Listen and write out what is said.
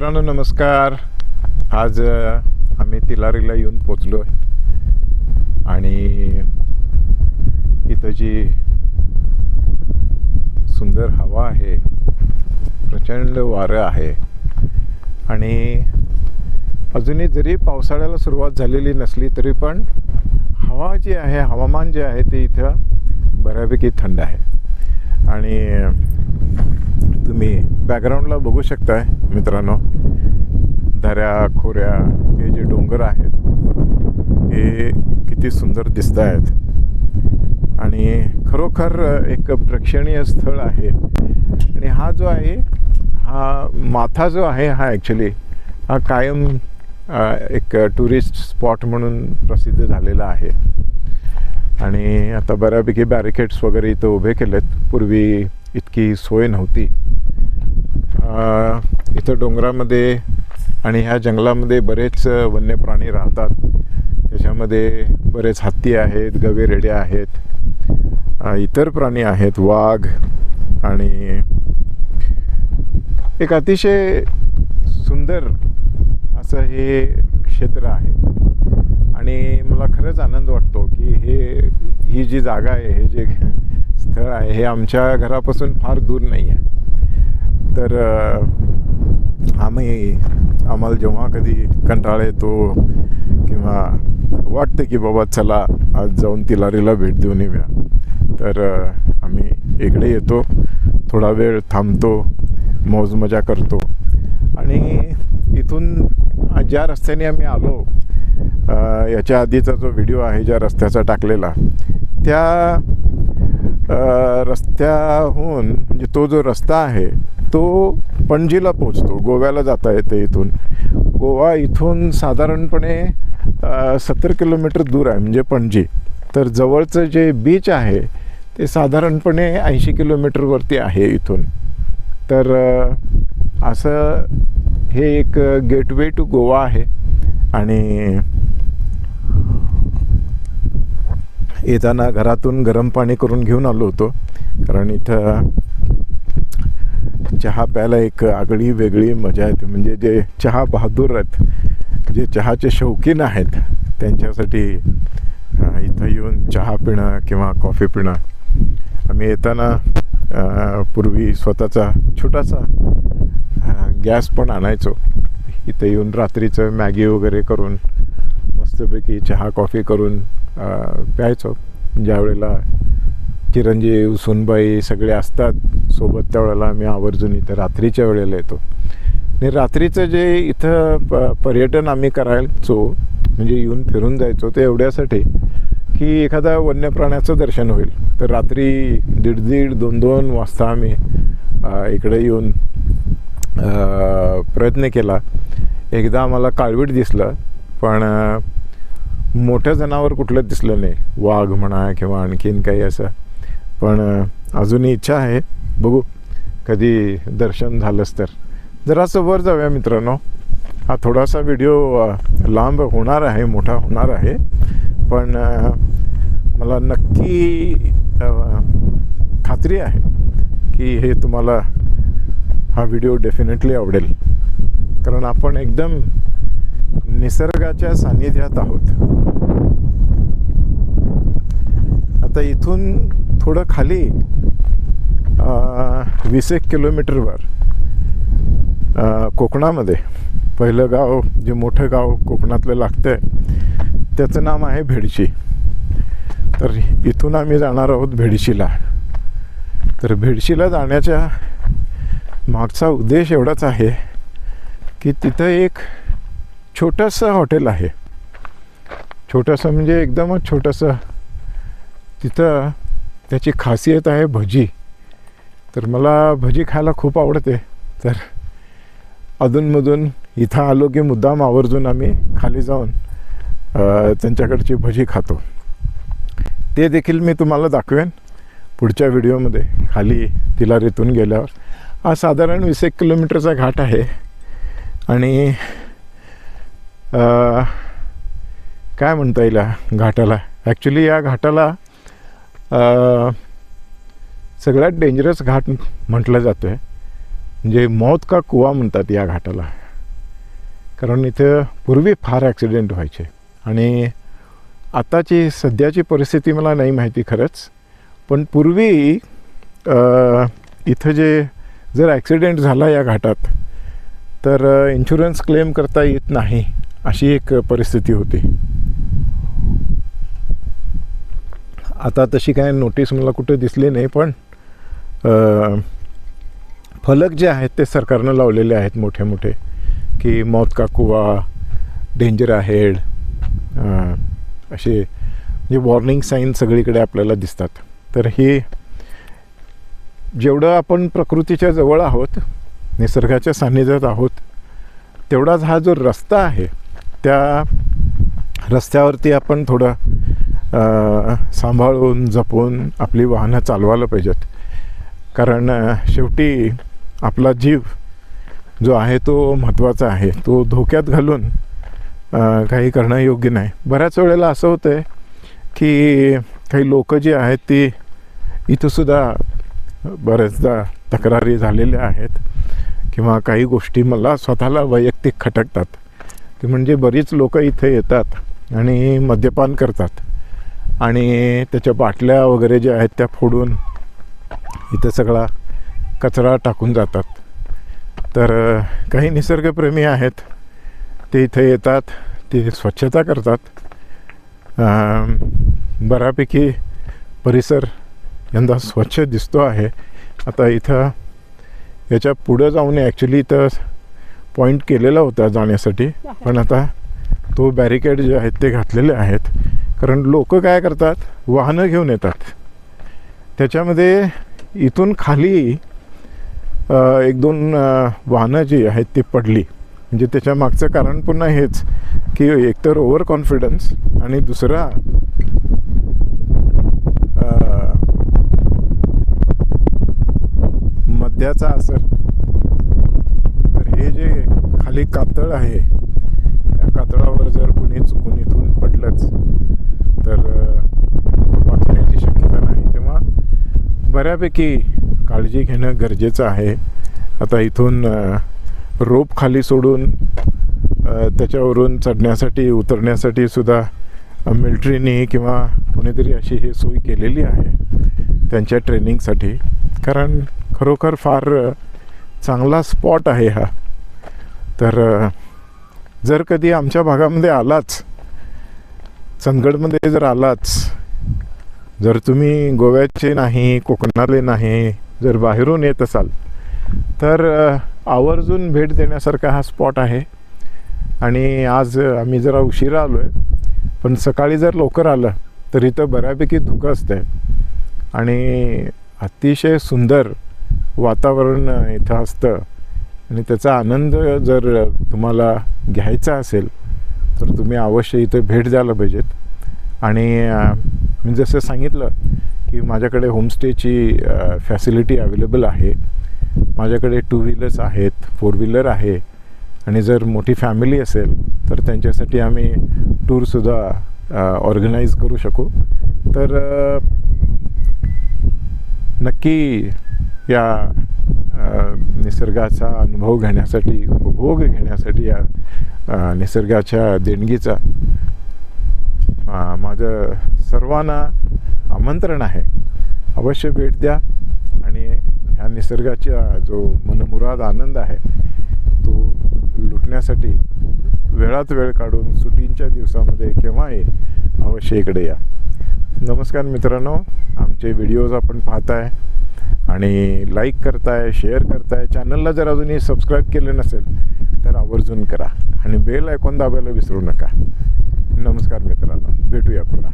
मित्रांनो नमस्कार. आज आम्ही तिलारीला येऊन पोचलो आहे आणि इथं जी सुंदर हवा आहे, प्रचंड वारं आहे आणि अजूनही जरी पावसाळ्याला सुरुवात झालेली नसली तरी पण हवा जी आहे, हवामान जे आहे ते इथं बऱ्यापैकी थंड आहे. आणि तुम्ही बॅकग्राऊंडला बघू शकताय मित्रांनो, दऱ्या खोऱ्या हे जे डोंगर आहेत हे किती सुंदर दिसत आहेत आणि खरोखर एक प्रेक्षणीय स्थळ आहे. आणि हा जो आहे, हा माथा जो आहे, हा ॲक्च्युली हा कायम एक टुरिस्ट स्पॉट म्हणून प्रसिद्ध झालेला आहे. आणि आता बऱ्यापैकी बॅरिकेड्स वगैरे इथं उभे केलेत. पूर्वी इतकी सोय नव्हती. इथं डोंगरामध्ये आणि ह्या जंगलामध्ये बरेच वन्य प्राणी राहतात. त्याच्यामध्ये बरेच हत्ती आहेत, गवेरेडे आहेत, इतर प्राणी आहेत, वाघ, आणि एक अतिशय सुंदर असं हे क्षेत्र आहे. आणि मला खरंच आनंद वाटतो की ही जी जागा आहे, हे जे स्थळ आहे, हे आमच्या घरापासून फार दूर नाही आहे. तर आम्हाला जेव्हा कधी कंटाळा येतो किंवा वाटतं की बाबा चला आज जाऊन तिलारीला भेट देऊन येऊया, तर आम्ही इकडे येतो, थोडा वेळ थांबतो, मौज मजा करतो. आणि इथून ज्या रस्त्याने आम्ही आलो, याच्या आधीचा जो व्हिडिओ आहे ज्या रस्त्याचा टाकलेला, त्या रस्त्याहून म्हणजे तो जो रस्ता आहे तो पणजीला पोचतो. गोव्याला जाता येते इथून. गोवा इथून साधारणपणे 70 किलोमीटर दूर आहे, म्हणजे पणजी. तर जवळचं जे बीच आहे ते साधारणपणे 80 किलोमीटरवरती आहे इथून. तर असं हे एक गेटवे टू गोवा आहे. आणि येताना घरातून गरम पाणी करून घेऊन आलो होतो, कारण इथं चहा प्यायला एक आगळी वेगळी मजा येते. म्हणजे जे चहा बहादूर आहेत, जे चहाचे शौकीन आहेत, त्यांच्यासाठी इथं येऊन चहा पिणं किंवा कॉफी पिणं. आम्ही येताना पूर्वी स्वतःचा छोटासा गॅस पण आणायचो. इथं येऊन रात्रीचं मॅगी वगैरे करून मस्तपैकी चहा कॉफी करून प्यायचो. ज्यावेळेला चिरंजीव, सुनबाई सगळे असतात सोबत, त्यावेळेला आम्ही आवर्जून इथं रात्रीच्या वेळेला येतो. आणि रात्रीचं जे इथं पर्यटन आम्ही करायचो, म्हणजे येऊन फिरून जायचो, ते एवढ्यासाठी की एखादा वन्य प्राण्याचं दर्शन होईल. तर रात्री 1:30, 2 वाजता आम्ही इकडे येऊन प्रयत्न केला. एकदा आम्हाला काळवीट दिसलं, पण मोठं जनावर कुठलं दिसलं नाही, वाघ म्हणा किंवा आणखीन काही असं. पण अजूनही इच्छा आहे, बघू कधी दर्शन झालंच तर. जरासं वर जाऊया मित्रांनो. हा थोडासा व्हिडिओ लांब होणार आहे, मोठा होणार आहे, पण मला नक्की खात्री आहे की हे तुम्हाला हा व्हिडिओ डेफिनेटली आवडेल, कारण आपण एकदम निसर्गाच्या सान्निध्यात आहोत. आता इथून थोडं खाली 20 किलोमीटरवर कोकणामध्ये पहिलं गाव, जे मोठं गाव कोकणातलं लागतं आहे, त्याचं नाव आहे भेडशी. तर इथून आम्ही जाणार आहोत भेडशीला. तर भेडशीला जाण्याच्या मागचा उद्देश एवढाच आहे की तिथं एक छोटंसं हॉटेल आहे. छोटंसं म्हणजे एकदमच छोटंसं. तिथं त्याची खासियत आहे भजी. तर मला भजी खायला खूप आवडते. तर अधूनमधून इथं आलो की मुद्दाम आवर्जून आम्ही खाली जाऊन त्यांच्याकडची भजी खातो. ते देखील मी तुम्हाला दाखवेन पुढच्या व्हिडिओमध्ये, खाली तिलारीतून गेल्यावर. हा साधारण 20 किलोमीटरचा घाट आहे. आणि काय म्हणता येईल घाटाला, ॲक्च्युली या घाटाला सगळ्यात डेंजरस घाट म्हटलं जातो आहे. म्हणजे मौत का कुवा म्हणतात या घाटाला. कारण इथं पूर्वी फार ॲक्सिडेंट व्हायचे आणि आताची सध्याची परिस्थिती मला नाही माहिती खरंच, पण पूर्वी इथं जे जर ॲक्सिडेंट झाला या घाटात तर इन्शुरन्स क्लेम करता येत नाही अशी एक परिस्थिती होती. आता तशी काय नोटीस मला कुठं दिसली नाही, पण फलक जे आहेत ते सरकारनं लावलेले आहेत मोठे मोठे की मौत का कुवा, डेंजर अहेड, असे जे वॉर्निंग साईन सगळीकडे आपल्याला दिसतात. तर हे जेवढं आपण प्रकृतीच्या जवळ आहोत, निसर्गाच्या सान्निध्यात आहोत, तेवढाच हा जो रस्ता आहे त्या रस्त्यावरती आपण थोडं सांभाळून जपून आपली वाहनं चालवायला पाहिजेत. कारण शेवटी आपला जीव जो आहे तो महत्त्वाचा आहे. तो धोक्यात घालून काही करणं योग्य नाही. बऱ्याच वेळेला असं होतं आहे की काही लोक जी आहेत ती इथंसुद्धा बऱ्याचदा तक्रारी झालेल्या आहेत किंवा काही गोष्टी मला स्वतःला वैयक्तिक खटकतात. ते म्हणजे बरीच लोक इथे येतात आणि मद्यपान करतात आणि त्याच्या बाटल्या वगैरे ज्या आहेत त्या फोडून इथं सगळा कचरा टाकून जातात. तर काही निसर्गप्रेमी आहेत ते इथे येतात, ते स्वच्छता करतात. बऱ्यापैकी परिसर यंदा स्वच्छ दिसतो आहे. आता इथं याच्या पुढं जाऊन ॲक्च्युली इथं पॉईंट केलेला होता जाण्यासाठी, पण आता तो बॅरिकेड जे आहेत ते घातलेले आहेत. कारण लोक काय करतात, वाहनं घेऊन येतात, त्याच्यामध्ये इथून खाली 1-2 वाहनं जी आहेत ती पडली. म्हणजे त्याच्या मागचं कारण पुन्हा हेच की एकतर ओव्हर कॉन्फिडन्स आणि दुसरा मद्याचा असर. तर हे जे खाली कातळ आहे, त्या कातळावर जर कुणी चुकून इथून पडलंच तर वाचण्याची शक्यता नाही. तेव्हा बऱ्यापैकी काळजी घेणं गरजेचं आहे. आता इथून रोप खाली सोडून त्याच्यावरून चढण्यासाठी उतरण्यासाठी सुद्धा मिलिटरीनी किंवा कोणीतरी अशी ही सोय केलेली आहे त्यांच्या ट्रेनिंगसाठी. कारण खरोखर फार चांगला स्पॉट आहे हा. तर जर कधी आमच्या भागामध्ये आलाच, चंदगडमध्ये जर आलाच, जर तुम्ही गोव्याचे नाही, कोकणातले नाही, जर बाहेरून येत असाल तर आवर्जून भेट देण्यासारखा हा स्पॉट आहे. आणि आज आम्ही जरा उशिरा आलो आहे, पण सकाळी जर लवकर आलं तर इथं बऱ्यापैकी धुकं असतं आणि अतिशय सुंदर वातावरण इथं असतं. आणि त्याचा आनंद जर तुम्हाला घ्यायचा असेल तर तुम्ही अवश्य इथं भेट द्यायला पाहिजेत. आणि मी जसं सांगितलं की माझ्याकडे होमस्टेची फॅसिलिटी अवेलेबल आहे. माझ्याकडे 2 व्हीलर्स आहेत, 4 व्हीलर आहे. आणि जर मोठी फॅमिली असेल तर त्यांच्यासाठी आम्ही टूरसुद्धा ऑर्गनाईज करू शकू. तर नक्की या निसर्गाचा अनुभव घेण्यासाठी, उपभोग घेण्यासाठी या निसर्गाच्या देणगीचा माझं सर्वांना आमंत्रण आहे. अवश्य भेट द्या आणि ह्या निसर्गाचा जो मनमुराद आनंद आहे तो लुटण्यासाठी वेळात वेळ काढून सुट्टींच्या दिवसामध्ये केव्हाही अवश्य इकडे या. नमस्कार मित्रांनो, आमचे व्हिडिओज आपण पाहताय आणि लाईक करताय, शेअर करताय. चॅनलला जर अजूनही सबस्क्राईब केले नसेल तर आवर्जून करा आणि बेल आयकॉन दाबायला विसरू नका. नमस्कार मित्रांनो, भेटूया पुन्हा.